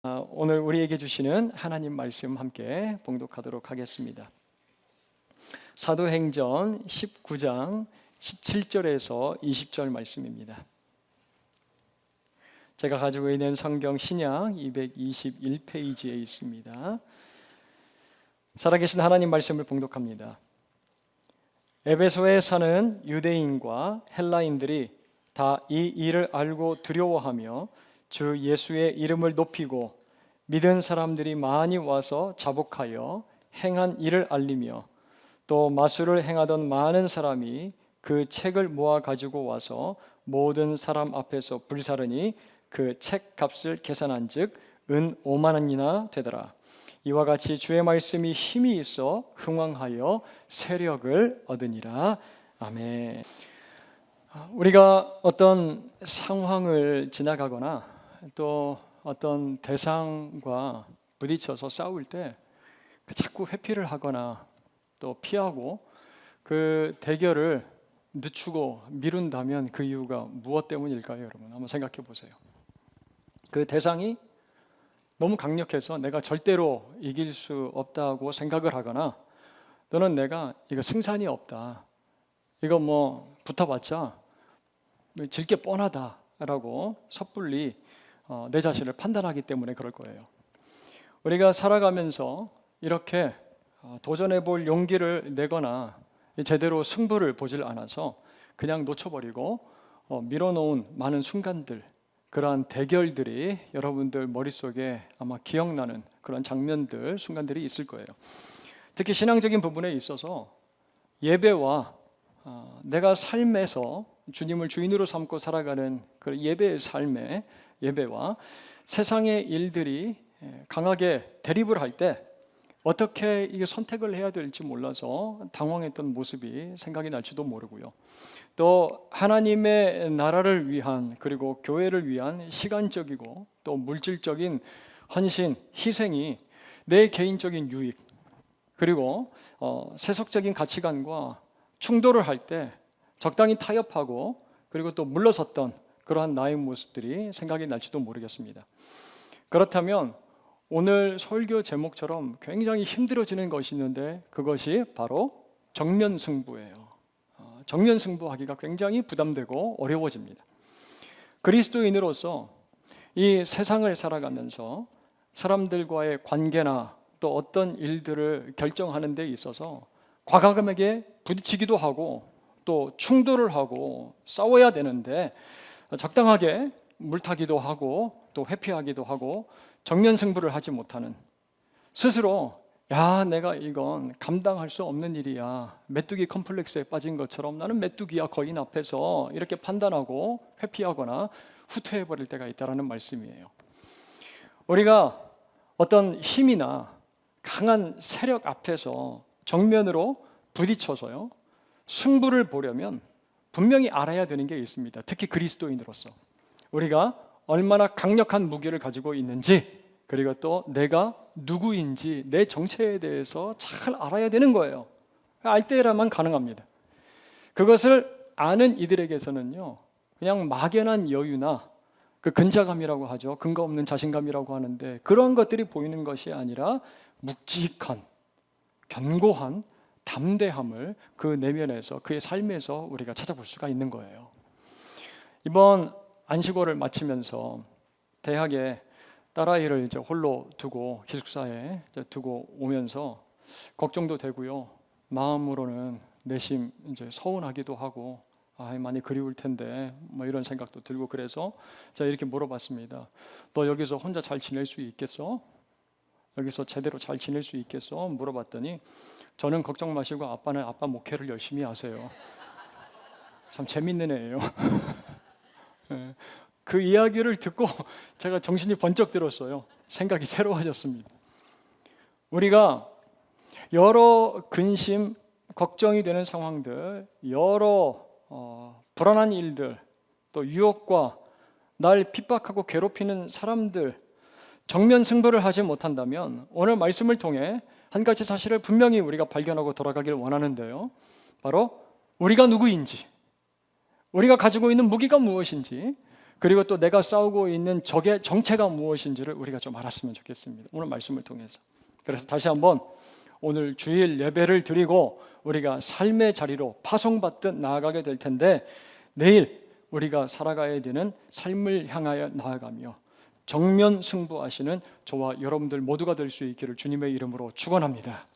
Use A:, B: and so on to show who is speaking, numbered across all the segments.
A: 오늘 우리에게 주시는 하나님 말씀 함께 봉독하도록 하겠습니다. 사도행전 19장 17절에서 20절 말씀입니다. 제가 가지고 있는 성경 신약 221페이지에 있습니다. 살아계신 하나님 말씀을 봉독합니다. 에베소에 사는 유대인과 헬라인들이 다 이 일을 알고 두려워하며 주 예수의 이름을 높이고 믿은 사람들이 많이 와서 자복하여 행한 일을 알리며 또 마술을 행하던 많은 사람이 그 책을 모아 가지고 와서 모든 사람 앞에서 불사르니 그 책 값을 계산한즉 은 5만 원이나 되더라. 이와 같이 주의 말씀이 힘이 있어 흥왕하여 세력을 얻으니라. 아멘. 우리가 어떤 상황을 지나가거나 또 어떤 대상과 부딪혀서 싸울 때 자꾸 회피를 하거나 또 피하고 그 대결을 늦추고 미룬다면 그 이유가 무엇 때문일까요, 여러분? 한번 생각해 보세요. 그 대상이 너무 강력해서 내가 절대로 이길 수 없다고 생각을 하거나 또는 내가 이거 승산이 없다, 이거 뭐 붙어봤자 질 게 뻔하다라고 섣불리 내 자신을 판단하기 때문에 그럴 거예요. 우리가 살아가면서 이렇게 도전해 볼 용기를 내거나 제대로 승부를 보질 않아서 그냥 놓쳐버리고 밀어놓은 많은 순간들, 그러한 대결들이 여러분들 머릿속에 아마 기억나는 그런 장면들, 순간들이 있을 거예요. 특히 신앙적인 부분에 있어서 예배와 내가 삶에서 주님을 주인으로 삼고 살아가는 그 예배의 삶의 예배와 세상의 일들이 강하게 대립을 할 때 어떻게 이게 선택을 해야 될지 몰라서 당황했던 모습이 생각이 날지도 모르고요. 또 하나님의 나라를 위한, 그리고 교회를 위한 시간적이고 또 물질적인 헌신, 희생이 내 개인적인 유익, 그리고 세속적인 가치관과 충돌을 할 때 적당히 타협하고 그리고 또 물러섰던 그러한 나의 모습들이 생각이 날지도 모르겠습니다. 그렇다면 오늘 설교 제목처럼 굉장히 힘들어지는 것이 있는데 그것이 바로 정면 승부예요. 정면 승부하기가 굉장히 부담되고 어려워집니다. 그리스도인으로서 이 세상을 살아가면서 사람들과의 관계나 또 어떤 일들을 결정하는 데 있어서 과감하게 부딪히기도 하고 또 충돌을 하고 싸워야 되는데 적당하게 물타기도 하고 또 회피하기도 하고 정면 승부를 하지 못하는, 스스로 내가 이건 감당할 수 없는 일이야, 메뚜기 컴플렉스에 빠진 것처럼 나는 메뚜기야 거인 앞에서 이렇게 판단하고 회피하거나 후퇴해버릴 때가 있다는 말씀이에요. 우리가 어떤 힘이나 강한 세력 앞에서 정면으로 부딪혀서요 승부를 보려면 분명히 알아야 되는 게 있습니다. 특히 그리스도인으로서 우리가 얼마나 강력한 무기를 가지고 있는지, 그리고 또 내가 누구인지 내 정체에 대해서 잘 알아야 되는 거예요. 알 때라만 가능합니다. 그것을 아는 이들에게서는요 그냥 막연한 여유나 그 근자감이라고 하죠, 근거 없는 자신감이라고 하는데, 그런 것들이 보이는 것이 아니라 묵직한, 견고한 담대함을 그 내면에서, 그의 삶에서 우리가 찾아볼 수가 있는 거예요. 이번 안식월을 마치면서 대학에 딸아이를 이제 홀로 두고 기숙사에 두고 오면서 걱정도 되고요, 마음으로는 내심 이제 서운하기도 하고 많이 그리울 텐데 뭐 이런 생각도 들고, 그래서 제가 이렇게 물어봤습니다. 너 여기서 혼자 잘 지낼 수 있겠어? 여기서 제대로 잘 지낼 수 있겠어? 물어봤더니 저는 걱정 마시고 아빠는 아빠 목회를 열심히 하세요. 참 재밌는 애예요. 그 이야기를 듣고 제가 정신이 번쩍 들었어요. 생각이 새로워졌습니다. 우리가 여러 근심, 걱정이 되는 상황들, 여러 불안한 일들, 또 유혹과 날 핍박하고 괴롭히는 사람들, 정면 승부를 하지 못한다면 오늘 말씀을 통해 한 가지 사실을 분명히 우리가 발견하고 돌아가길 원하는데요, 바로 우리가 누구인지, 우리가 가지고 있는 무기가 무엇인지, 그리고 또 내가 싸우고 있는 적의 정체가 무엇인지를 우리가 좀 알았으면 좋겠습니다. 오늘 말씀을 통해서. 그래서 다시 한번 오늘 주일 예배를 드리고 우리가 삶의 자리로 파송받듯 나아가게 될 텐데, 내일 우리가 살아가야 되는 삶을 향하여 나아가며 정면 승부하시는 저와 여러분들 모두가 될 수 있기를 주님의 이름으로 축원합니다.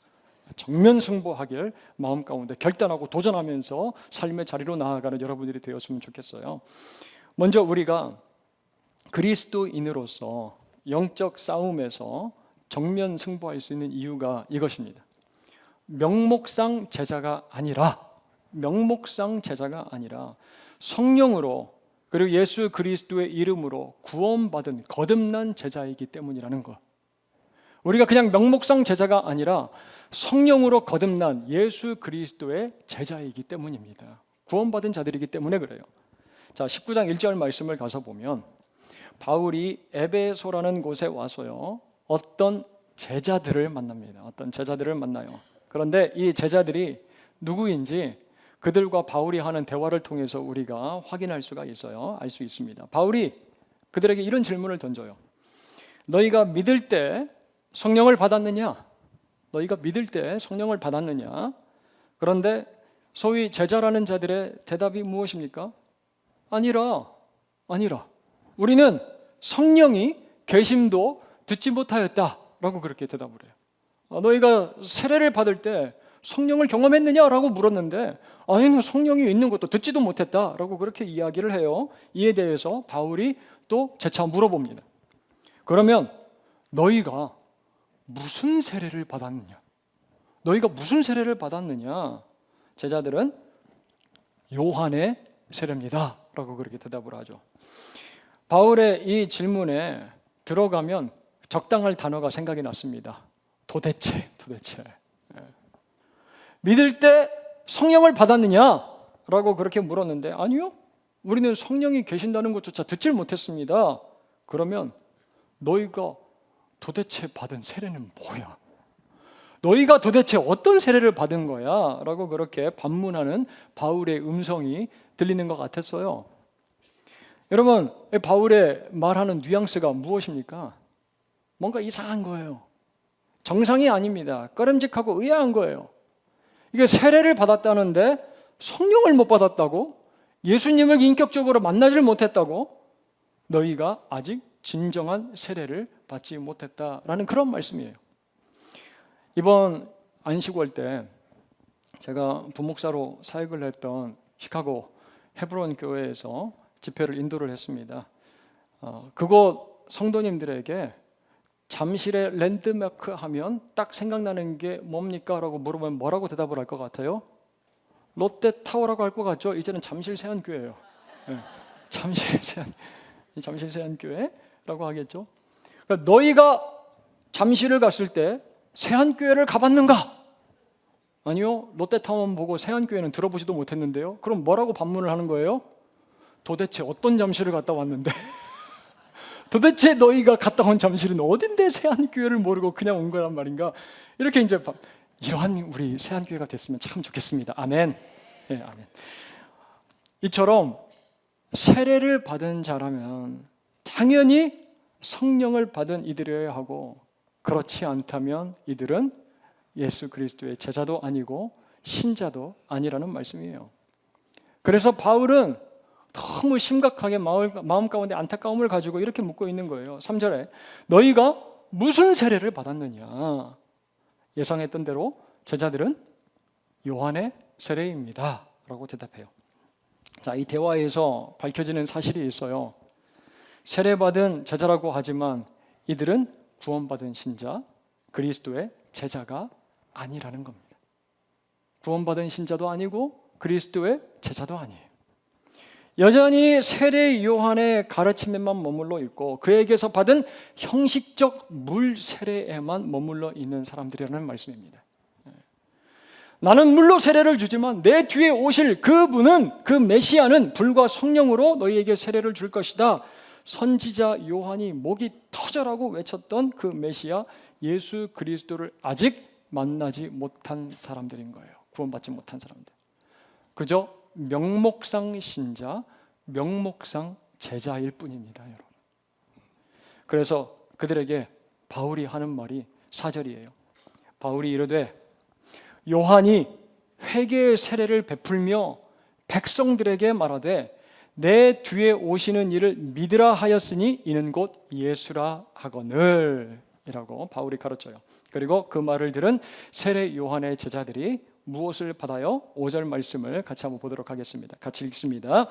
A: 정면 승부하길 마음 가운데 결단하고 도전하면서 삶의 자리로 나아가는 여러분들이 되었으면 좋겠어요. 먼저 우리가 그리스도인으로서 영적 싸움에서 정면 승부할 수 있는 이유가 이것입니다. 명목상 제자가 아니라 성령으로 그리고 예수 그리스도의 이름으로 구원받은 거듭난 제자이기 때문이라는 것. 우리가 그냥 명목상 제자가 아니라 성령으로 거듭난 예수 그리스도의 제자이기 때문입니다. 구원받은 자들이기 때문에 그래요. 자, 19장 1절 말씀을 가서 보면 바울이 에베소라는 곳에 와서요, 어떤 제자들을 만납니다. 어떤 제자들을 만나요. 그런데 이 제자들이 누구인지 그들과 바울이 하는 대화를 통해서 우리가 확인할 수가 있어요. 알 수 있습니다. 바울이 그들에게 이런 질문을 던져요. 너희가 믿을 때 성령을 받았느냐? 너희가 믿을 때 성령을 받았느냐? 그런데 소위 제자라는 자들의 대답이 무엇입니까? 아니라. 우리는 성령이 계심도 듣지 못하였다라고 그렇게 대답을 해요. 너희가 세례를 받을 때 성령을 경험했느냐라고 물었는데, 아니, 성령이 있는 것도 듣지도 못했다라고 그렇게 이야기를 해요. 이에 대해서 바울이 또 재차 물어봅니다. 그러면 너희가 무슨 세례를 받았느냐? 제자들은 요한의 세례입니다 라고 그렇게 대답을 하죠. 바울의 이 질문에 들어가면 적당할 단어가 생각이 났습니다. 도대체. 믿을 때 성령을 받았느냐? 라고 그렇게 물었는데, 아니요, 우리는 성령이 계신다는 것조차 듣질 못했습니다. 그러면 너희가 도대체 받은 세례는 뭐야? 너희가 도대체 어떤 세례를 받은 거야? 라고 그렇게 반문하는 바울의 음성이 들리는 것 같았어요. 여러분, 바울의 말하는 뉘앙스가 무엇입니까? 뭔가 이상한 거예요. 정상이 아닙니다. 꺼림직하고 의아한 거예요. 이게 세례를 받았다는데 성령을 못 받았다고? 예수님을 인격적으로 만나질 못했다고? 너희가 아직 진정한 세례를 받지 못했다라는 그런 말씀이에요. 이번 안식월 때 제가 부목사로 사역을 했던 시카고 헤브론 교회에서 집회를 인도를 했습니다. 그곳 성도님들에게 잠실의 랜드마크 하면 딱 생각나는 게 뭡니까? 라고 물으면 뭐라고 대답을 할 것 같아요? 롯데타워라고 할 것 같죠? 이제는 잠실 세안교회예요. 네. 잠실 세안교회라고 하겠죠? 그러니까 너희가 잠실을 갔을 때 세안교회를 가봤는가? 아니요, 롯데타워만 보고 세안교회는 들어보지도 못했는데요. 그럼 뭐라고 반문을 하는 거예요? 도대체 어떤 잠실을 갔다 왔는데 도대체 너희가 갔다 온 잠실은 어딘데 세안교회를 모르고 그냥 온 거란 말인가? 이렇게 이제 이러한 우리 세안교회가 됐으면 참 좋겠습니다. 아멘. 네, 아멘. 이처럼 세례를 받은 자라면 당연히 성령을 받은 이들이어야 하고, 그렇지 않다면 이들은 예수 그리스도의 제자도 아니고 신자도 아니라는 말씀이에요. 그래서 바울은 너무 심각하게 마음 가운데 안타까움을 가지고 이렇게 묻고 있는 거예요. 3절에 너희가 무슨 세례를 받았느냐? 예상했던 대로 제자들은 요한의 세례입니다 라고 대답해요. 자, 이 대화에서 밝혀지는 사실이 있어요. 세례받은 제자라고 하지만 이들은 구원받은 신자, 그리스도의 제자가 아니라는 겁니다. 구원받은 신자도 아니고 그리스도의 제자도 아니에요. 여전히 세례 요한의 가르침에만 머물러 있고 그에게서 받은 형식적 물 세례에만 머물러 있는 사람들이라는 말씀입니다. 나는 물로 세례를 주지만 내 뒤에 오실 그분은, 그 메시아는 불과 성령으로 너희에게 세례를 줄 것이다. 선지자 요한이 목이 터져라고 외쳤던 그 메시아 예수 그리스도를 아직 만나지 못한 사람들인 거예요. 구원받지 못한 사람들. 그저 명목상 신자, 명목상 제자일 뿐입니다, 여러분. 그래서 그들에게 바울이 하는 말이 4절이에요. 바울이 이르되 요한이 회개의 세례를 베풀며 백성들에게 말하되 내 뒤에 오시는 이를 믿으라 하였으니 이는 곧 예수라 하거늘 이라고 바울이 가르쳐요. 그리고 그 말을 들은 세례 요한의 제자들이 무엇을 받아요? 5절 말씀을 같이 한번 보도록 하겠습니다. 같이 읽습니다.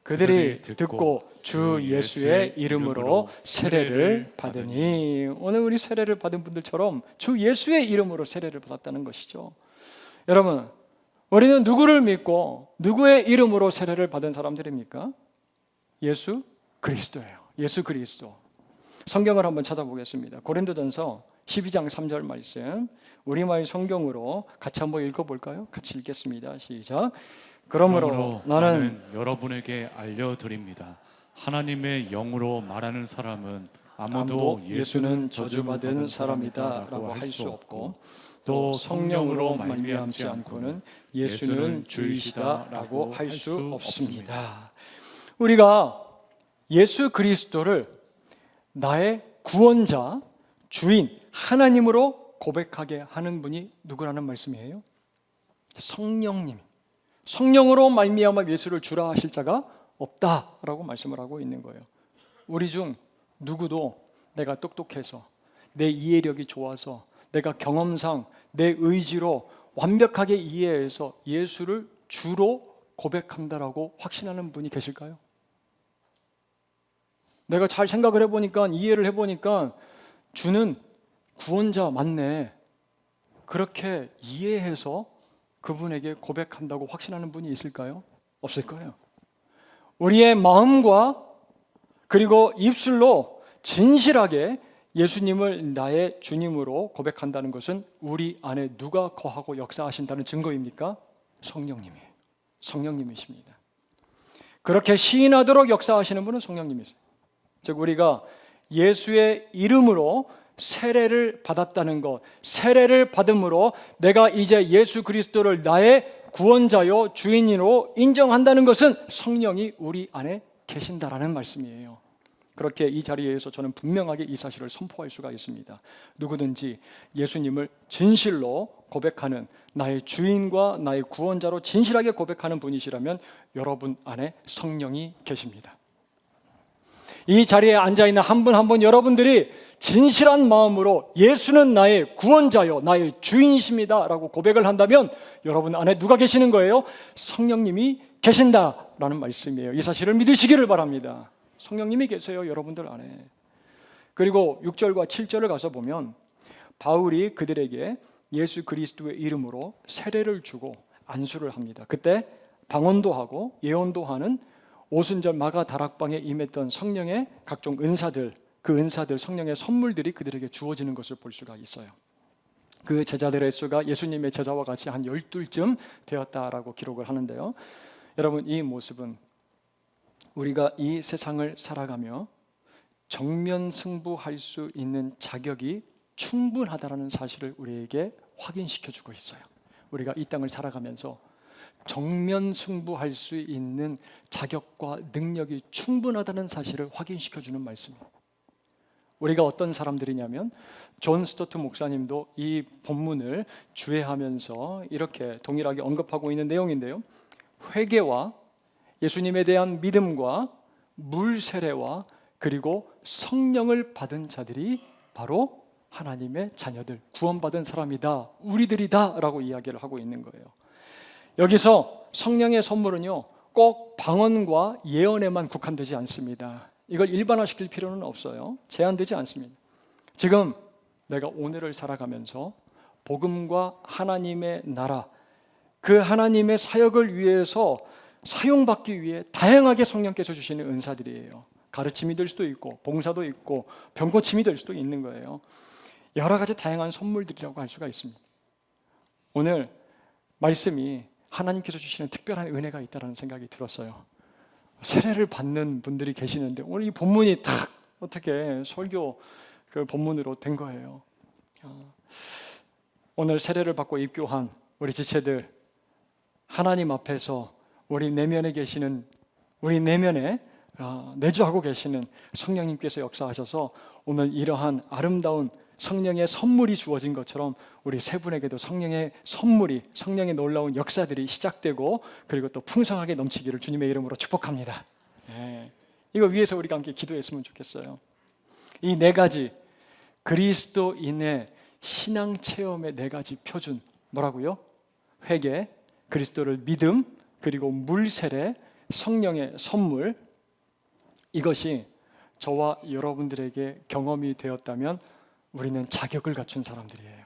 A: 그들이 듣고 주 예수의 이름으로 세례를 받으니. 오늘 우리 세례를 받은 분들처럼 주 예수의 이름으로 세례를 받았다는 것이죠. 여러분, 우리는 누구를 믿고 누구의 이름으로 세례를 받은 사람들입니까? 예수 그리스도예요. 예수 그리스도. 성경을 한번 찾아보겠습니다. 고린도전서 12장 3절 말씀, 우리말 성경으로 같이 한번 읽어볼까요? 같이 읽겠습니다. 시작. 그러므로 나는
B: 여러분에게 알려드립니다. 하나님의 영으로 말하는 사람은 아무도 예수는 저주받은 사람이다 라고 할 수 없고 또 성령으로 말미암지 않고는 예수는 주이시다 라고 할 수 없습니다.
A: 우리가 예수 그리스도를 나의 구원자, 주인, 하나님으로 고백하게 하는 분이 누구라는 말씀이에요? 성령님. 성령으로 말미암아 예수를 주라 하실 자가 없다라고 말씀을 하고 있는 거예요. 우리 중 누구도 내가 똑똑해서, 내 이해력이 좋아서, 내가 경험상 내 의지로 완벽하게 이해해서 예수를 주로 고백한다라고 확신하는 분이 계실까요? 내가 잘 생각을 해보니까, 이해를 해보니까 주는 구원자 맞네, 그렇게 이해해서 그분에게 고백한다고 확신하는 분이 있을까요? 없을 거예요. 우리의 마음과 그리고 입술로 진실하게 예수님을 나의 주님으로 고백한다는 것은 우리 안에 누가 거하고 역사하신다는 증거입니까? 성령님이에요. 성령님이십니다. 그렇게 시인하도록 역사하시는 분은 성령님이세요. 즉 우리가 예수의 이름으로 세례를 받았다는 것, 세례를 받음으로 내가 이제 예수 그리스도를 나의 구원자요 주인으로 인정한다는 것은 성령이 우리 안에 계신다라는 말씀이에요. 그렇게 이 자리에서 저는 분명하게 이 사실을 선포할 수가 있습니다. 누구든지 예수님을 진실로 고백하는, 나의 주인과 나의 구원자로 진실하게 고백하는 분이시라면 여러분 안에 성령이 계십니다. 이 자리에 앉아있는 한 분 한 분 여러분들이 진실한 마음으로 예수는 나의 구원자요 나의 주인이십니다 라고 고백을 한다면 여러분 안에 누가 계시는 거예요? 성령님이 계신다라는 말씀이에요. 이 사실을 믿으시기를 바랍니다. 성령님이 계세요, 여러분들 안에. 그리고 6절과 7절을 가서 보면 바울이 그들에게 예수 그리스도의 이름으로 세례를 주고 안수를 합니다. 그때 방언도 하고 예언도 하는 오순절 마가 다락방에 임했던 성령의 각종 은사들, 그 은사들, 성령의 선물들이 그들에게 주어지는 것을 볼 수가 있어요. 그 제자들의 수가 예수님의 제자와 같이 한 12쯤 되었다라고 기록을 하는데요. 여러분, 이 모습은 우리가 이 세상을 살아가며 정면 승부할 수 있는 자격이 충분하다는 사실을 우리에게 확인시켜주고 있어요. 우리가 이 땅을 살아가면서 정면 승부할 수 있는 자격과 능력이 충분하다는 사실을 확인시켜주는 말씀입니다. 우리가 어떤 사람들이냐면 존 스토트 목사님도 이 본문을 주회하면서 이렇게 동일하게 언급하고 있는 내용인데요. 회개와 예수님에 대한 믿음과 물 세례와 그리고 성령을 받은 자들이 바로 하나님의 자녀들, 구원받은 사람이다, 우리들이다 라고 이야기를 하고 있는 거예요. 여기서 성령의 선물은요 꼭 방언과 예언에만 국한되지 않습니다. 이걸 일반화시킬 필요는 없어요. 제한되지 않습니다. 지금 내가 오늘을 살아가면서 복음과 하나님의 나라, 그 하나님의 사역을 위해서 사용받기 위해 다양하게 성령께서 주시는 은사들이에요. 가르침이 될 수도 있고 봉사도 있고 병고침이 될 수도 있는 거예요. 여러 가지 다양한 선물들이라고 할 수가 있습니다. 오늘 말씀이 하나님께서 주시는 특별한 은혜가 있다는 생각이 들었어요. 세례를 받는 분들이 계시는데 오늘 이 본문이 딱 어떻게 설교 그 본문으로 된 거예요. 오늘 세례를 받고 입교한 우리 지체들, 하나님 앞에서 우리 내면에 계시는, 우리 내면에 내주하고 계시는 성령님께서 역사하셔서 오늘 이러한 아름다운 성령의 선물이 주어진 것처럼 우리 세 분에게도 성령의 선물이, 성령의 놀라운 역사들이 시작되고 그리고 또 풍성하게 넘치기를 주님의 이름으로 축복합니다. 이거 위해서 우리가 함께 기도했으면 좋겠어요. 이 네 가지 그리스도인의 신앙 체험의 네 가지 표준, 뭐라고요? 회개, 그리스도를 믿음, 그리고 물세례, 성령의 선물. 이것이 저와 여러분들에게 경험이 되었다면 우리는 자격을 갖춘 사람들이에요.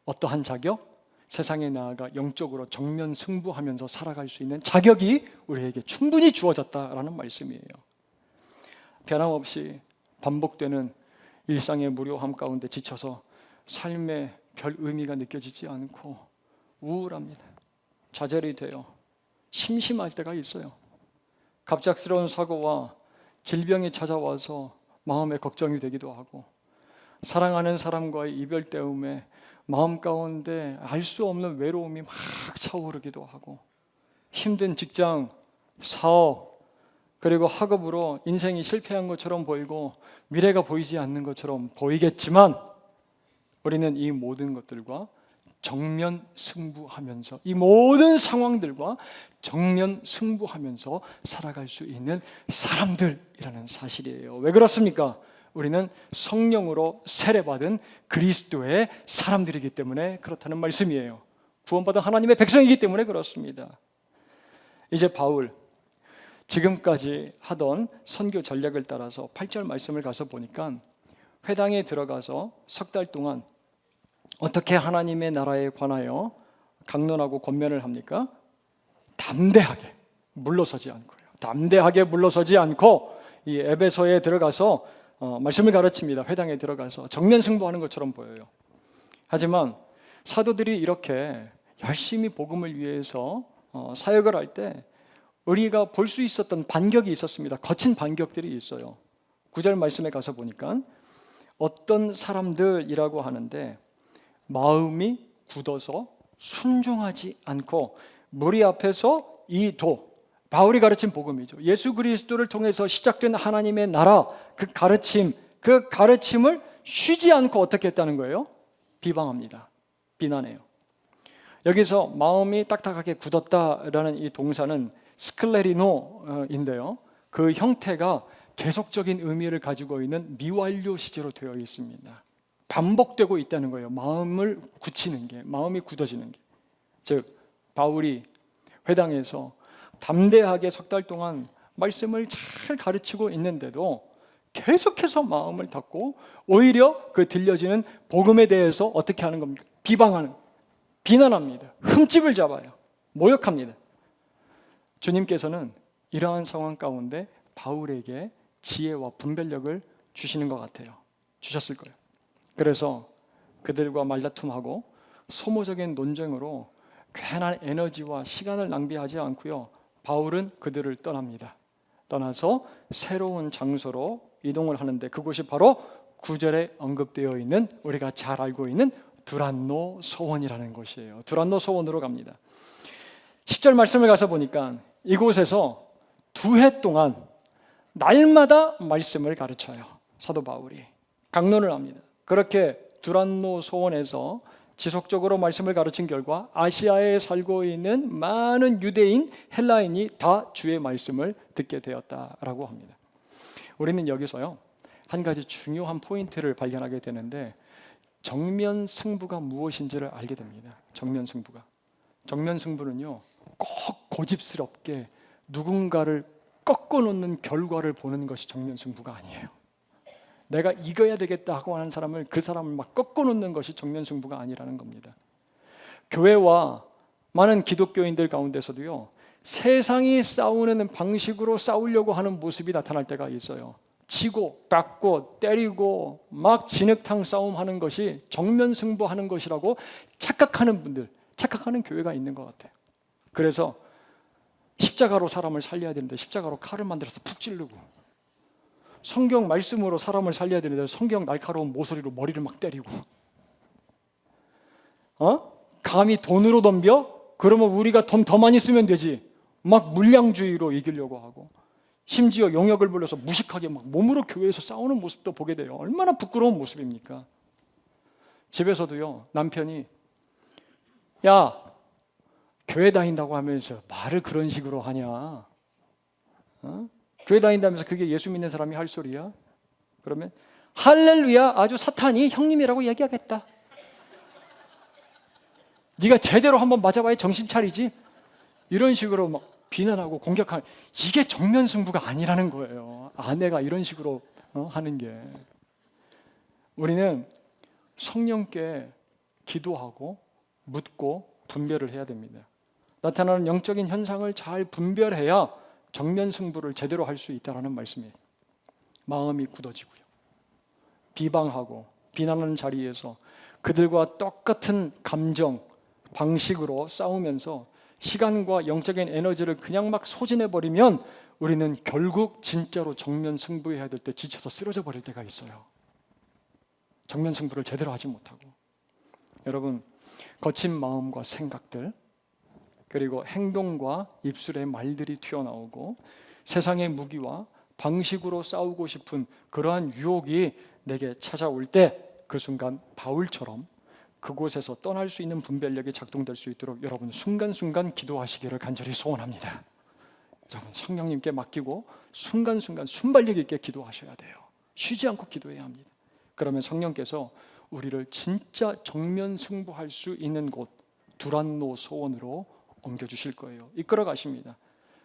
A: 어떠한 자격? 세상에 나아가 영적으로 정면 승부하면서 살아갈 수 있는 자격이 우리에게 충분히 주어졌다라는 말씀이에요. 변함없이 반복되는 일상의 무료함 가운데 지쳐서 삶에 별 의미가 느껴지지 않고 우울합니다. 좌절이 돼요. 심심할 때가 있어요. 갑작스러운 사고와 질병이 찾아와서 마음에 걱정이 되기도 하고, 사랑하는 사람과의 이별 때문에 마음 가운데 알 수 없는 외로움이 막 차오르기도 하고, 힘든 직장, 사업, 그리고 학업으로 인생이 실패한 것처럼 보이고 미래가 보이지 않는 것처럼 보이겠지만 우리는 이 모든 것들과 정면 승부하면서, 이 모든 상황들과 정면 승부하면서 살아갈 수 있는 사람들이라는 사실이에요. 왜 그렇습니까? 우리는 성령으로 세례받은 그리스도의 사람들이기 때문에 그렇다는 말씀이에요. 구원받은 하나님의 백성이기 때문에 그렇습니다. 이제 바울, 지금까지 하던 선교 전략을 따라서 8절 말씀을 가서 보니까 회당에 들어가서 석 달 동안 어떻게 하나님의 나라에 관하여 강론하고 권면을 합니까? 담대하게 물러서지 않고요. 담대하게 물러서지 않고 이 에베소에 들어가서 말씀을 가르칩니다. 회당에 들어가서 정면 승부하는 것처럼 보여요. 하지만 사도들이 이렇게 열심히 복음을 위해서 사역을 할 때 우리가 볼 수 있었던 반격이 있었습니다. 거친 반격들이 있어요. 9절 말씀에 가서 보니까 어떤 사람들이라고 하는데 마음이 굳어서 순종하지 않고 무리 앞에서 이 바울이 가르친 복음이죠. 예수 그리스도를 통해서 시작된 하나님의 나라, 그 가르침을 쉬지 않고 어떻게 했다는 거예요? 비방합니다. 비난해요. 여기서 마음이 딱딱하게 굳었다라는 이 동사는 스클레리노인데요. 그 형태가 계속적인 의미를 가지고 있는 미완료 시제로 되어 있습니다. 반복되고 있다는 거예요. 마음을 굳히는 게, 마음이 굳어지는 게. 즉 바울이 회당에서 담대하게 석 달 동안 말씀을 잘 가르치고 있는데도 계속해서 마음을 닫고 오히려 그 들려지는 복음에 대해서 어떻게 하는 겁니까? 비난합니다. 흠집을 잡아요. 모욕합니다. 주님께서는 이러한 상황 가운데 바울에게 지혜와 분별력을 주시는 것 같아요. 주셨을 거예요. 그래서 그들과 말다툼하고 소모적인 논쟁으로 괜한 에너지와 시간을 낭비하지 않고요. 바울은 그들을 떠납니다. 떠나서 새로운 장소로 이동을 하는데 그곳이 바로 9절에 언급되어 있는 우리가 잘 알고 있는 두란노 소원이라는 곳이에요. 두란노 소원으로 갑니다. 10절 말씀을 가서 보니까 이곳에서 2해 동안 날마다 말씀을 가르쳐요. 사도 바울이 강론을 합니다. 그렇게 두란노 소원에서 지속적으로 말씀을 가르친 결과 아시아에 살고 있는 많은 유대인, 헬라인이 다 주의 말씀을 듣게 되었다라고 합니다. 우리는 여기서요 한 가지 중요한 포인트를 발견하게 되는데 정면 승부가 무엇인지를 알게 됩니다. 정면 승부는요 꼭 고집스럽게 누군가를 꺾어놓는 결과를 보는 것이 정면 승부가 아니에요. 내가 이겨야 되겠다 하고 하는 사람을 그 사람을 막 꺾어놓는 것이 정면 승부가 아니라는 겁니다. 교회와 많은 기독교인들 가운데서도요 세상이 싸우는 방식으로 싸우려고 하는 모습이 나타날 때가 있어요. 치고 받고 때리고 막 진흙탕 싸움하는 것이 정면 승부하는 것이라고 착각하는 분들, 착각하는 교회가 있는 것 같아요. 그래서 십자가로 사람을 살려야 되는데 십자가로 칼을 만들어서 푹 찌르고, 성경 말씀으로 사람을 살려야 되는데 성경 날카로운 모서리로 머리를 막 때리고, 감히 돈으로 덤벼? 그러면 우리가 돈 더 많이 쓰면 되지. 막 물량주의로 이기려고 하고, 심지어 용역을 불러서 무식하게 막 몸으로 교회에서 싸우는 모습도 보게 돼요. 얼마나 부끄러운 모습입니까? 집에서도요, 남편이 야, 교회 다닌다고 하면서 말을 그런 식으로 하냐? 교회 다닌다면서 그게 예수 믿는 사람이 할 소리야? 그러면 할렐루야, 아주 사탄이 형님이라고 얘기하겠다. 네가 제대로 한번 맞아봐야 정신 차리지? 이런 식으로 막 비난하고 공격하는, 이게 정면 승부가 아니라는 거예요. 아내가 이런 식으로 하는 게. 우리는 성령께 기도하고 묻고 분별을 해야 됩니다. 나타나는 영적인 현상을 잘 분별해야 정면 승부를 제대로 할 수 있다는 말씀이에요. 마음이 굳어지고요, 비방하고 비난하는 자리에서 그들과 똑같은 감정, 방식으로 싸우면서 시간과 영적인 에너지를 그냥 막 소진해버리면 우리는 결국 진짜로 정면 승부해야 될 때 지쳐서 쓰러져 버릴 때가 있어요. 정면 승부를 제대로 하지 못하고. 여러분, 거친 마음과 생각들, 그리고 행동과 입술의 말들이 튀어나오고 세상의 무기와 방식으로 싸우고 싶은 그러한 유혹이 내게 찾아올 때 그 순간 바울처럼 그곳에서 떠날 수 있는 분별력이 작동될 수 있도록 여러분 순간순간 기도하시기를 간절히 소원합니다. 여러분 성령님께 맡기고 순간순간 순발력 있게 기도하셔야 돼요. 쉬지 않고 기도해야 합니다. 그러면 성령께서 우리를 진짜 정면 승부할 수 있는 곳 두란노 소원으로 옮겨주실 거예요. 이끌어 가십니다.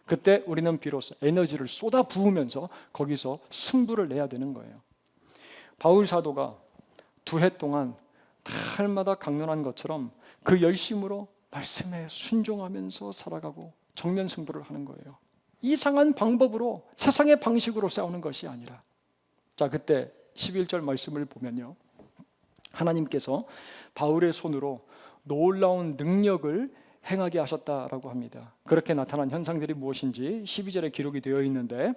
A: 그때 우리는 비로소 에너지를 쏟아 부으면서 거기서 승부를 내야 되는 거예요. 바울 사도가 2해 동안 달마다 강론한 것처럼 그 열심으로 말씀에 순종하면서 살아가고 정면 승부를 하는 거예요. 이상한 방법으로 세상의 방식으로 싸우는 것이 아니라. 자, 그때 11절 말씀을 보면요, 하나님께서 바울의 손으로 놀라운 능력을 행하게 하셨다라고 합니다. 그렇게 나타난 현상들이 무엇인지 12절에 기록이 되어 있는데,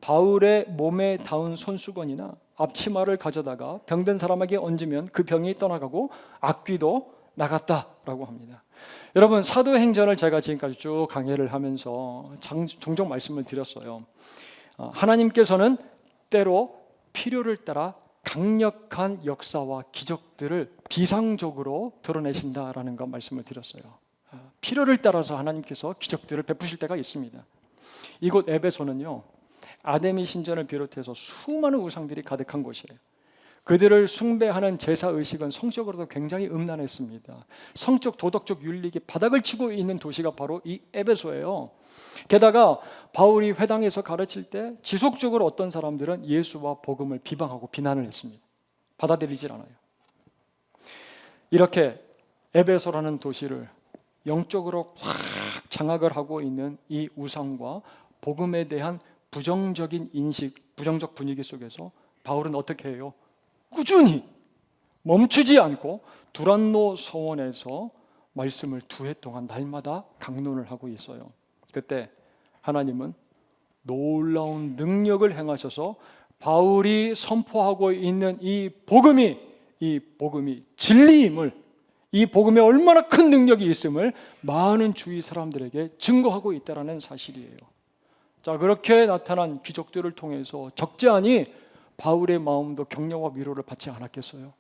A: 바울의 몸에 닿은 손수건이나 앞치마를 가져다가 병든 사람에게 얹으면 그 병이 떠나가고 악귀도 나갔다라고 합니다. 여러분, 사도행전을 제가 지금까지 쭉 강해를 하면서 종종 말씀을 드렸어요. 하나님께서는 때로 필요를 따라 강력한 역사와 기적들을 비상적으로 드러내신다라는 거 말씀을 드렸어요. 필요를 따라서 하나님께서 기적들을 베푸실 때가 있습니다. 이곳 에베소는요, 아데미 신전을 비롯해서 수많은 우상들이 가득한 곳이에요. 그들을 숭배하는 제사 의식은 성적으로도 굉장히 음란했습니다. 성적 도덕적 윤리가 바닥을 치고 있는 도시가 바로 이 에베소예요. 게다가 바울이 회당에서 가르칠 때 지속적으로 어떤 사람들은 예수와 복음을 비방하고 비난을 했습니다. 받아들이질 않아요. 이렇게 에베소라는 도시를 영적으로 확 장악을 하고 있는 이 우상과 복음에 대한 부정적인 인식, 부정적 분위기 속에서 바울은 어떻게 해요? 꾸준히 멈추지 않고 두란노 서원에서 말씀을 2해 동안 날마다 강론을 하고 있어요. 그때 하나님은 놀라운 능력을 행하셔서 바울이 선포하고 있는 이 복음이 진리임을, 이 복음에 얼마나 큰 능력이 있음을 많은 주위 사람들에게 증거하고 있다는 사실이에요. 자, 그렇게 나타난 기적들을 통해서 적지 않이 바울의 마음도 격려와 위로를 받지 않았겠어요?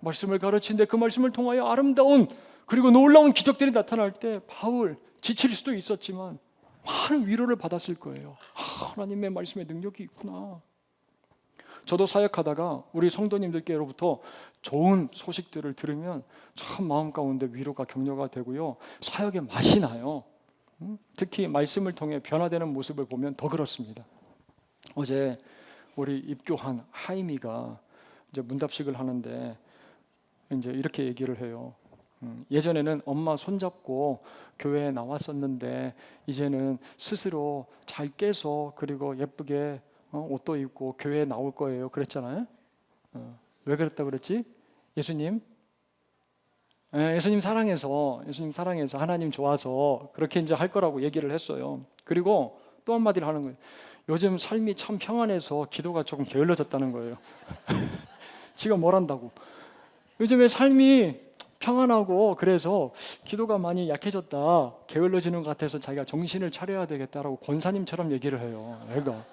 A: 말씀을 가르치는데 그 말씀을 통하여 아름다운 그리고 놀라운 기적들이 나타날 때 바울 지칠 수도 있었지만 많은 위로를 받았을 거예요. 하나님의 말씀에 능력이 있구나. 저도 사역하다가 우리 성도님들께로부터 좋은 소식들을 들으면 참 마음 가운데 위로가 격려가 되고요, 사역에 맛이 나요. 특히 말씀을 통해 변화되는 모습을 보면 더 그렇습니다. 어제 우리 입교한 하임이가 이제 문답식을 하는데 이제 이렇게 얘기를 해요. 예전에는 엄마 손잡고 교회에 나왔었는데 이제는 스스로 잘 깨서 그리고 예쁘게 옷도 입고 교회에 나올 거예요. 그랬잖아요. 왜 그랬다 그랬지? 예수님 사랑해서 하나님 좋아서 그렇게 이제 할 거라고 얘기를 했어요. 그리고 또 한마디를 하는 거예요. 요즘 삶이 참 평안해서 기도가 조금 게을러졌다는 거예요. 지가 뭘 한다고. 요즘에 삶이 평안하고 그래서 기도가 많이 약해졌다, 게을러지는 것 같아서 자기가 정신을 차려야 되겠다라고 권사님처럼 얘기를 해요. 애가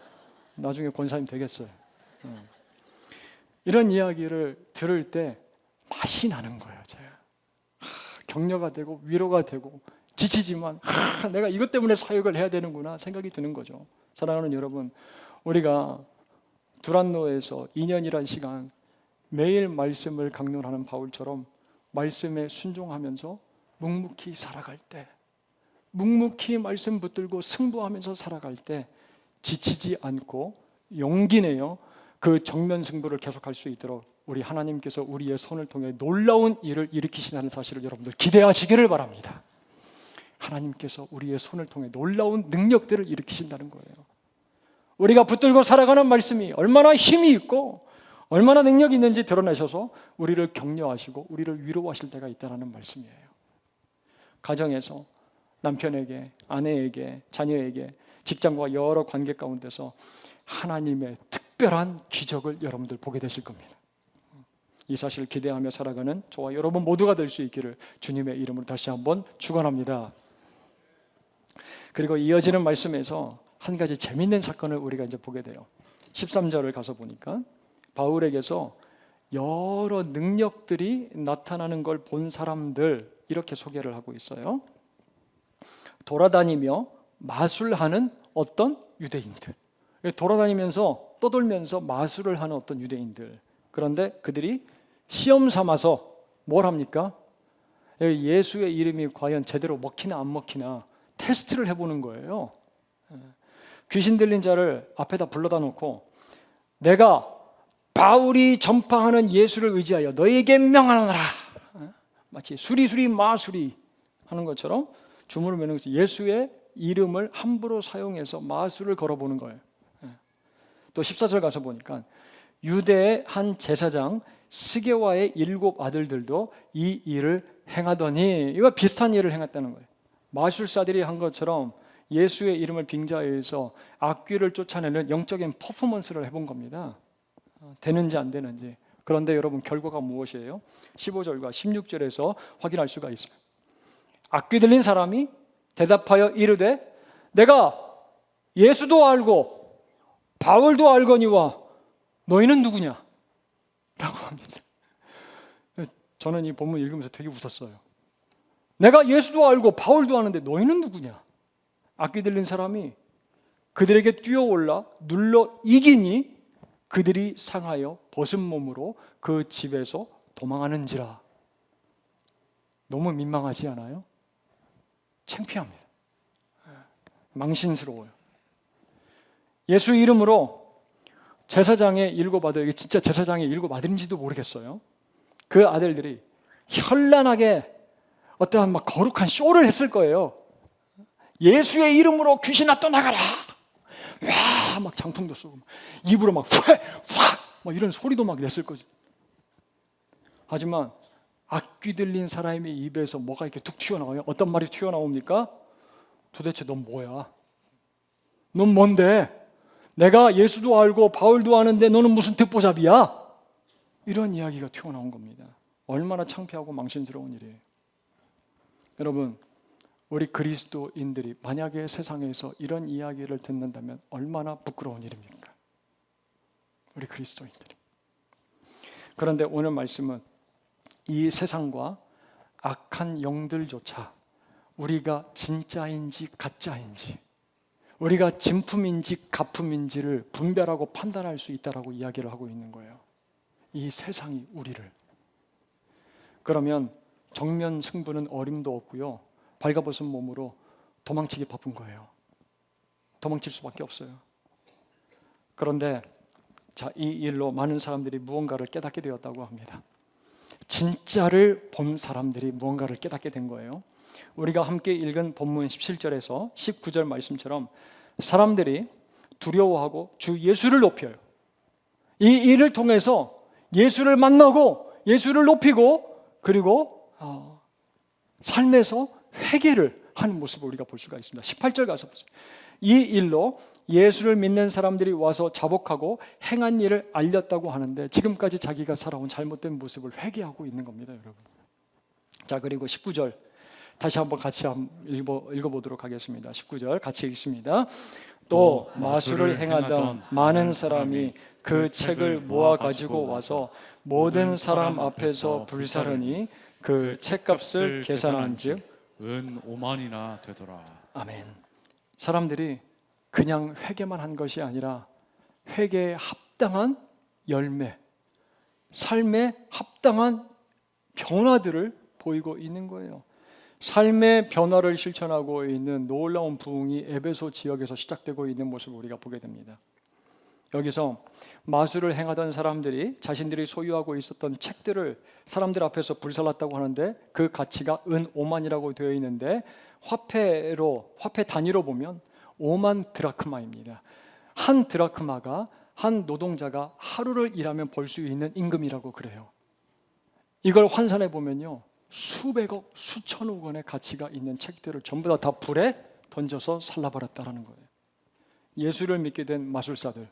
A: 나중에 권사님 되겠어요. 이런 이야기를 들을 때 맛이 나는 거예요. 제가 격려가 되고 위로가 되고 지치지만 내가 이것 때문에 사역을 해야 되는구나 생각이 드는 거죠. 사랑하는 여러분, 우리가 두란노에서 2년이란 시간 매일 말씀을 강론하는 바울처럼 말씀에 순종하면서 묵묵히 살아갈 때, 묵묵히 말씀 붙들고 승부하면서 살아갈 때 지치지 않고 용기 내어 그 정면 승부를 계속할 수 있도록 우리 하나님께서 우리의 손을 통해 놀라운 일을 일으키신다는 사실을 여러분들 기대하시기를 바랍니다. 하나님께서 우리의 손을 통해 놀라운 능력들을 일으키신다는 거예요. 우리가 붙들고 살아가는 말씀이 얼마나 힘이 있고 얼마나 능력이 있는지 드러내셔서 우리를 격려하시고 우리를 위로하실 때가 있다는 말씀이에요. 가정에서 남편에게, 아내에게, 자녀에게, 직장과 여러 관계 가운데서 하나님의 특별한 기적을 여러분들 보게 되실 겁니다. 이 사실을 기대하며 살아가는 저와 여러분 모두가 될 수 있기를 주님의 이름으로 다시 한번 축원합니다. 그리고 이어지는 말씀에서 한 가지 재밌는 사건을 우리가 이제 보게 돼요. 13절을 가서 보니까 바울에게서 여러 능력들이 나타나는 걸 본 사람들, 이렇게 소개를 하고 있어요. 돌아다니며 마술하는 어떤 유대인들, 돌아다니면서 떠돌면서 마술을 하는 어떤 유대인들. 그런데 그들이 시험 삼아서 뭘 합니까? 예수의 이름이 과연 제대로 먹히나 안 먹히나 테스트를 해보는 거예요. 귀신 들린 자를 앞에다 불러다 놓고 내가 바울이 전파하는 예수를 의지하여 너에게 명하노라, 마치 수리수리 마수리 하는 것처럼 주문을 외우는 거죠. 예수의 이름을 함부로 사용해서 마술을 걸어보는 거예요. 또 14절 가서 보니까 유대의 한 제사장 스게와의 7 아들들도 이 일을 행하더니, 이와 비슷한 일을 행했다는 거예요. 마술사들이 한 것처럼 예수의 이름을 빙자해서 악귀를 쫓아내는 영적인 퍼포먼스를 해본 겁니다. 되는지 안 되는지. 그런데 여러분, 결과가 무엇이에요? 15절과 16절에서 확인할 수가 있어요. 악귀 들린 사람이 대답하여 이르되 내가 예수도 알고 바울도 알거니와 너희는 누구냐? 라고 합니다. 저는 이 본문 읽으면서 되게 웃었어요. 내가 예수도 알고 바울도 아는데 너희는 누구냐? 악귀 들린 사람이 그들에게 뛰어올라 눌러 이기니 그들이 상하여 벗은 몸으로 그 집에서 도망하는지라. 너무 민망하지 않아요? 창피합니다. 망신스러워요. 예수 이름으로 제사장의 7 아들, 이게 진짜 제사장의 7 아들인지도 모르겠어요. 그 아들들이 현란하게 어떠한 막 거룩한 쇼를 했을 거예요. 예수의 이름으로 귀신아 떠나가라. 와, 막 장풍도 쏘고 입으로 막 막 이런 소리도 막 냈을 거지. 하지만 악귀 들린 사람의 입에서 뭐가 이렇게 툭 튀어나와요. 어떤 말이 튀어나옵니까? 도대체 넌 뭐야? 넌 뭔데? 내가 예수도 알고 바울도 아는데 너는 무슨 듣보잡이야? 이런 이야기가 튀어나온 겁니다. 얼마나 창피하고 망신스러운 일이에요. 여러분, 우리 그리스도인들이 만약에 세상에서 이런 이야기를 듣는다면 얼마나 부끄러운 일입니까? 우리 그리스도인들이. 그런데 오늘 말씀은 이 세상과 악한 영들조차 우리가 진짜인지 가짜인지, 우리가 진품인지 가품인지를 분별하고 판단할 수 있다라고 이야기를 하고 있는 거예요. 이 세상이 우리를. 그러면 정면 승부는 어림도 없고요, 발가벗은 몸으로 도망치기 바쁜 거예요. 도망칠 수밖에 없어요. 그런데 이 일로 많은 사람들이 무언가를 깨닫게 되었다고 합니다. 진짜를 본 사람들이 무언가를 깨닫게 된 거예요. 우리가 함께 읽은 본문 17절에서 19절 말씀처럼 사람들이 두려워하고 주 예수를 높여요. 이 일을 통해서 예수를 만나고 예수를 높이고 그리고 삶에서 회개를 하는 모습을 우리가 볼 수가 있습니다. 18절 가서 보세요. 이 일로 예수를 믿는 사람들이 와서 자복하고 행한 일을 알렸다고 하는데 지금까지 자기가 살아온 잘못된 모습을 회개하고 있는 겁니다, 여러분. 자, 그리고 19절 다시 한번 같이 읽어보도록 하겠습니다. 19절 같이 읽습니다. 또 마술을 행하던 많은 사람이 그 책을 모아 가지고 와서 모든 사람 앞에서 불사르니 그 책값을 계산한즉
B: 은 5만이나 되더라.
A: 아멘. 사람들이 그냥 회개만 한 것이 아니라 회개에 합당한 열매, 삶에 합당한 변화들을 보이고 있는 거예요. 삶의 변화를 실천하고 있는 놀라운 부흥이 에베소 지역에서 시작되고 있는 모습을 우리가 보게 됩니다. 여기서 마술을 행하던 사람들이 자신들이 소유하고 있었던 책들을 사람들 앞에서 불살랐다고 하는데 그 가치가 은 5만이라고 되어 있는데 화폐 단위로 보면 5만 드라크마입니다. 한 드라크마가 한 노동자가 하루를 일하면 벌 수 있는 임금이라고 그래요. 이걸 환산해 보면요, 수백억, 수천억 원의 가치가 있는 책들을 전부 다 불에 던져서 살라버렸다라는 거예요. 예수를 믿게 된 마술사들,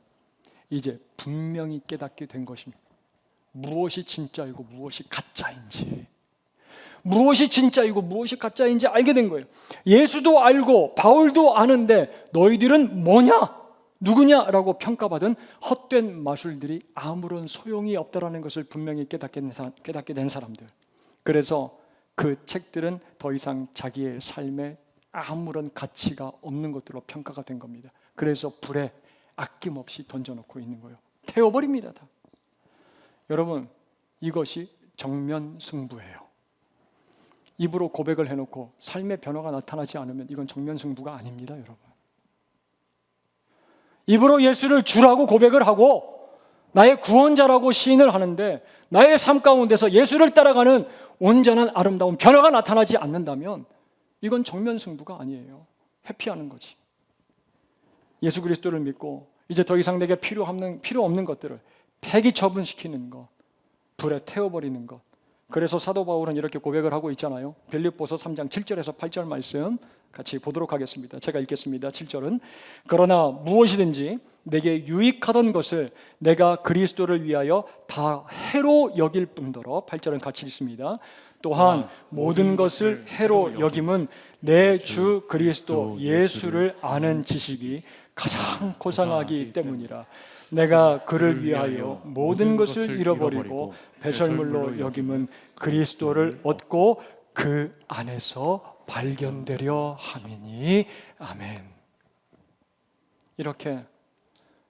A: 이제 분명히 깨닫게 된 것입니다. 무엇이 진짜이고 무엇이 가짜인지, 무엇이 진짜이고 무엇이 가짜인지 알게 된 거예요. 예수도 알고 바울도 아는데 너희들은 뭐냐? 누구냐라고 평가받은 헛된 마술들이 아무런 소용이 없다라는 것을 분명히 깨닫게 된 사람들. 그래서 그 책들은 더 이상 자기의 삶에 아무런 가치가 없는 것들로 평가가 된 겁니다. 그래서 불에 아낌없이 던져놓고 있는 거예요. 태워버립니다. 다. 여러분, 이것이 정면 승부예요. 입으로 고백을 해놓고 삶의 변화가 나타나지 않으면 이건 정면 승부가 아닙니다, 여러분. 입으로 예수를 주라고 고백을 하고 나의 구원자라고 시인을 하는데 나의 삶 가운데서 예수를 따라가는 온전한 아름다운 변화가 나타나지 않는다면 이건 정면 승부가 아니에요. 회피하는 거지. 예수 그리스도를 믿고 이제 더 이상 내게 필요 없는 것들을 폐기 처분시키는 것, 불에 태워버리는 것. 그래서 사도 바울은 이렇게 고백을 하고 있잖아요. 빌립보서 3장 7절에서 8절 말씀 같이 보도록 하겠습니다. 제가 읽겠습니다. 7절은 그러나 무엇이든지 내게 유익하던 것을 내가 그리스도를 위하여 다 해로 여길 뿐더러 8절은 같이 읽습니다. 또한 모든 것을 해로 여김은 내 주 그리스도 예수를 아는 지식이 가장 고상하기 때문이라. 내가 그를 위하여 모든 것을 잃어버리고 배설물로 여김은 그리스도를 얻고 그 안에서 발견되려 함이니. 아멘. 이렇게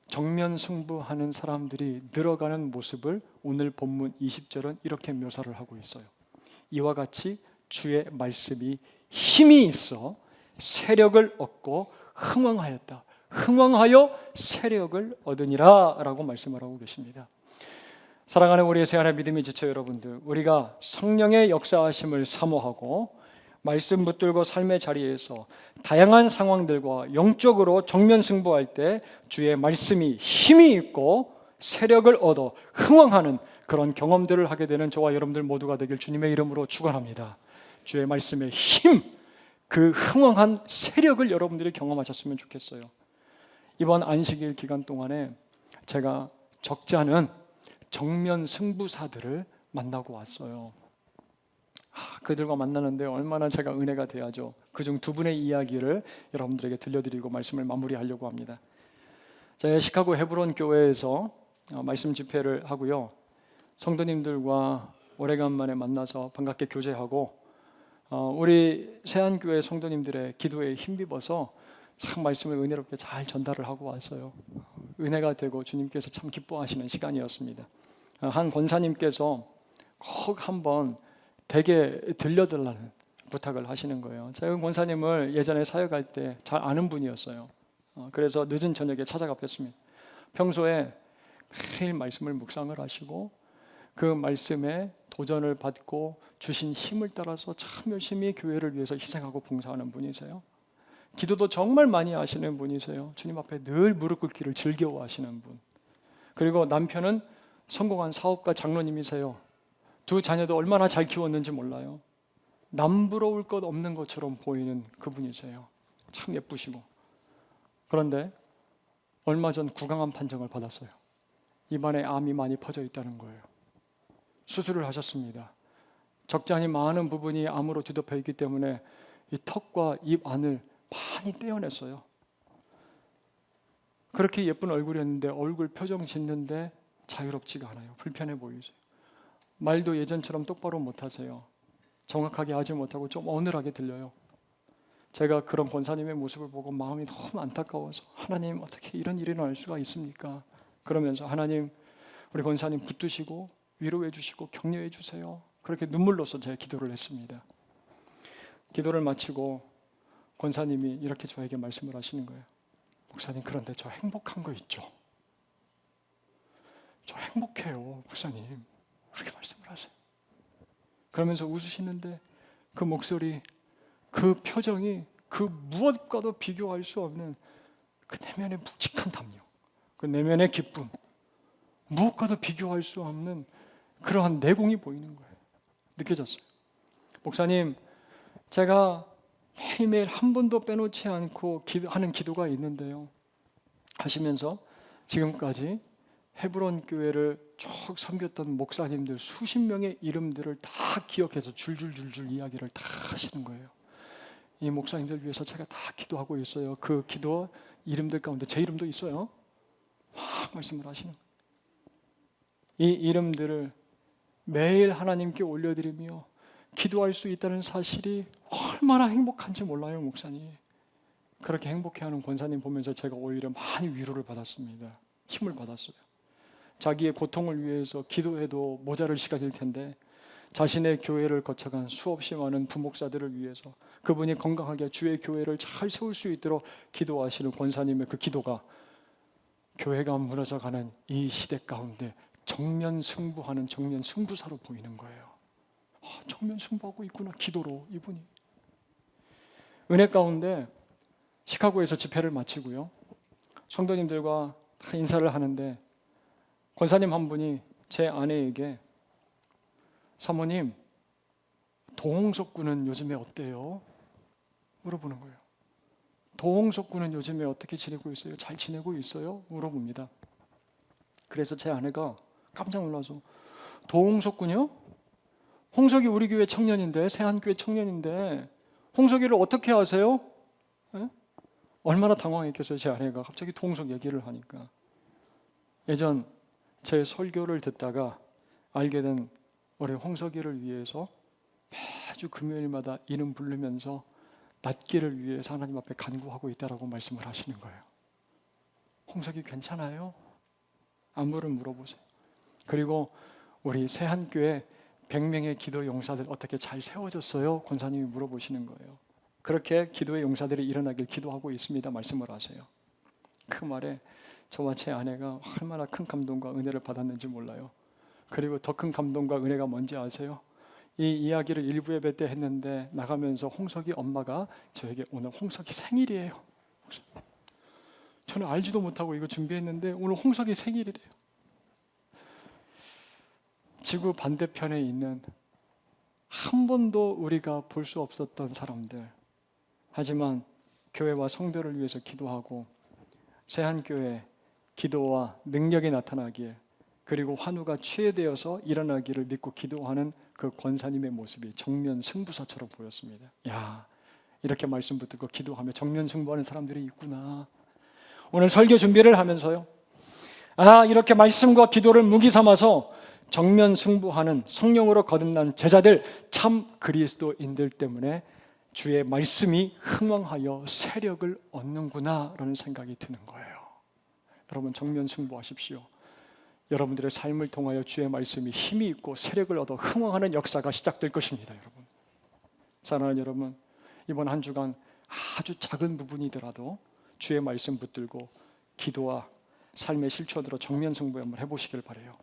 A: 정면 승부하는 사람들이 늘어가는 모습을 오늘 본문 20절은 이렇게 묘사를 하고 있어요. 이와 같이 주의 말씀이 힘이 있어 세력을 얻고 흥왕하였다. 흥왕하여 세력을 얻으니라 라고 말씀을 하고 계십니다. 사랑하는 우리의 새하늘 믿음의 지체 여러분들, 우리가 성령의 역사하심을 사모하고 말씀 붙들고 삶의 자리에서 다양한 상황들과 영적으로 정면 승부할 때 주의 말씀이 힘이 있고 세력을 얻어 흥왕하는 그런 경험들을 하게 되는 저와 여러분들 모두가 되길 주님의 이름으로 축원합니다. 주의 말씀의 힘, 그 흥왕한 세력을 여러분들이 경험하셨으면 좋겠어요. 이번 안식일 기간 동안에 제가 적지 않은 정면 승부사들을 만나고 왔어요. 그들과 만나는데 얼마나 제가 은혜가 돼야죠. 그중 두 분의 이야기를 여러분들에게 들려드리고 말씀을 마무리하려고 합니다. 제가 시카고 헤브론 교회에서 말씀 집회를 하고요. 성도님들과 오래간만에 만나서 반갑게 교제하고 우리 세안교회 성도님들의 기도에 힘입어서 참 말씀을 은혜롭게 잘 전달을 하고 왔어요. 은혜가 되고 주님께서 참 기뻐하시는 시간이었습니다. 한 권사님께서 꼭 한번 댁에 들려달라는 부탁을 하시는 거예요. 제가 권사님을 예전에 사역할 때 잘 아는 분이었어요. 그래서 늦은 저녁에 찾아가 뵀습니다. 평소에 매일 말씀을 묵상을 하시고 그 말씀에 도전을 받고 주신 힘을 따라서 참 열심히 교회를 위해서 희생하고 봉사하는 분이세요. 기도도 정말 많이 하시는 분이세요. 주님 앞에 늘 무릎 꿇기를 즐겨워하시는 분. 그리고 남편은 성공한 사업가 장로님이세요. 두 자녀도 얼마나 잘 키웠는지 몰라요. 남부러울 것 없는 것처럼 보이는 그분이세요. 참 예쁘시고. 그런데 얼마 전 구강암 판정을 받았어요. 입안에 암이 많이 퍼져 있다는 거예요. 수술을 하셨습니다. 적잖이 많은 부분이 암으로 뒤덮여 있기 때문에 이 턱과 입 안을 많이 떼어냈어요. 그렇게 예쁜 얼굴이었는데 얼굴 표정 짓는데 자유롭지가 않아요. 불편해 보이죠. 말도 예전처럼 똑바로 못하세요. 정확하게 하지 못하고 좀 어눌하게 들려요. 제가 그런 권사님의 모습을 보고 마음이 너무 안타까워서 하나님 어떻게 이런 일이 일어날 수가 있습니까? 그러면서 하나님 우리 권사님 붙드시고 위로해 주시고 격려해 주세요. 그렇게 눈물로써 제가 기도를 했습니다. 기도를 마치고 권사님이 이렇게 저에게 말씀을 하시는 거예요. 목사님, 그런데 저 행복한 거 있죠? 저 행복해요, 목사님. 그렇게 말씀을 하세요. 그러면서 웃으시는데 그 목소리, 그 표정이 그 무엇과도 비교할 수 없는 그 내면의 묵직한 담력, 그 내면의 기쁨, 무엇과도 비교할 수 없는 그러한 내공이 보이는 거예요. 느껴졌어요. 목사님, 제가 매일매일 한 번도 빼놓지 않고 하는 기도가 있는데요, 하시면서 지금까지 헤브론 교회를 쭉 섬겼던 목사님들 수십 명의 이름들을 다 기억해서 줄줄줄줄 이야기를 다 하시는 거예요. 이 목사님들 위해서 제가 다 기도하고 있어요. 그 기도 이름들 가운데 제 이름도 있어요. 막 말씀을 하시는 거예요. 이 이름들을 매일 하나님께 올려드리며 기도할 수 있다는 사실이 얼마나 행복한지 몰라요, 목사님. 그렇게 행복해하는 권사님 보면서 제가 오히려 많이 위로를 받았습니다. 힘을 받았어요. 자기의 고통을 위해서 기도해도 모자랄 시간일 텐데 자신의 교회를 거쳐간 수없이 많은 부목사들을 위해서 그분이 건강하게 주의 교회를 잘 세울 수 있도록 기도하시는 권사님의 그 기도가 교회가 무너져가는 이 시대 가운데 정면 승부하는 정면 승부사로 보이는 거예요. 정면 승부하고 있구나, 기도로. 이분이 은혜 가운데 시카고에서 집회를 마치고요, 성도님들과 다 인사를 하는데 권사님 한 분이 제 아내에게 사모님, 도홍석 군은 요즘에 어때요? 물어보는 거예요. 도홍석 군은 요즘에 어떻게 지내고 있어요? 잘 지내고 있어요? 물어봅니다. 그래서 제 아내가 깜짝 놀라서 도홍석 군이요? 홍석이 우리 교회 청년인데, 세한교회 청년인데 홍석이를 어떻게 아세요? 에? 얼마나 당황했겠어요, 제 아내가 갑자기 도홍석 얘기를 하니까. 예전 제 설교를 듣다가 알게 된 우리 홍석이를 위해서 매주 금요일마다 이름 부르면서 낫기를 위해서 하나님 앞에 간구하고 있다라고 말씀을 하시는 거예요. 홍석이 괜찮아요? 안부를 물어보세요. 그리고 우리 세한교회 100명의 기도 용사들 어떻게 잘 세워졌어요? 권사님이 물어보시는 거예요. 그렇게 기도의 용사들이 일어나길 기도하고 있습니다 말씀을 하세요. 그 말에 저와 제 아내가 얼마나 큰 감동과 은혜를 받았는지 몰라요. 그리고 더 큰 감동과 은혜가 뭔지 아세요? 이 이야기를 일부 예배 때 했는데 나가면서 홍석이 엄마가 저에게 오늘 홍석이 생일이에요. 저는 알지도 못하고 이거 준비했는데 오늘 홍석이 생일이래요. 지구 반대편에 있는 한 번도 우리가 볼 수 없었던 사람들, 하지만 교회와 성도를 위해서 기도하고 세한교회 기도와 능력이 나타나길, 그리고 환우가 치유되어서 일어나기를 믿고 기도하는 그 권사님의 모습이 정면 승부사처럼 보였습니다. 야, 이렇게 말씀 붙들고 기도하며 정면 승부하는 사람들이 있구나. 오늘 설교 준비를 하면서요, 이렇게 말씀과 기도를 무기 삼아서 정면 승부하는 성령으로 거듭난 제자들, 참 그리스도인들 때문에 주의 말씀이 흥왕하여 세력을 얻는구나라는 생각이 드는 거예요. 여러분, 정면 승부하십시오. 여러분들의 삶을 통하여 주의 말씀이 힘이 있고 세력을 얻어 흥왕하는 역사가 시작될 것입니다. 여러분, 사랑하는 여러분, 이번 한 주간 아주 작은 부분이더라도 주의 말씀 붙들고 기도와 삶의 실천으로 정면 승부 한번 해보시길 바라요.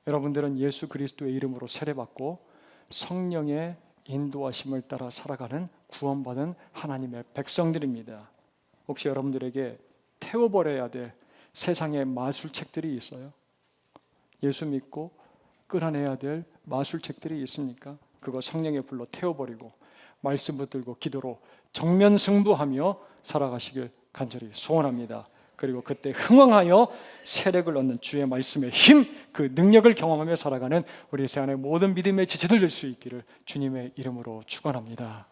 A: 여러분들은 예수 그리스도의 이름으로 세례받고 성령의 인도하심을 따라 살아가는 구원받은 하나님의 백성들입니다. 혹시 여러분들에게 태워버려야 될 세상의 마술책들이 있어요? 예수 믿고 끌어내야 될 마술책들이 있으니까 그거 성령의 불로 태워버리고 말씀 붙들고 기도로 정면 승부하며 살아가시길 간절히 소원합니다. 그리고 그때 흥왕하여 세력을 얻는 주의 말씀의 힘, 그 능력을 경험하며 살아가는 우리 세상의 모든 믿음의 지체들 될 수 있기를 주님의 이름으로 축원합니다.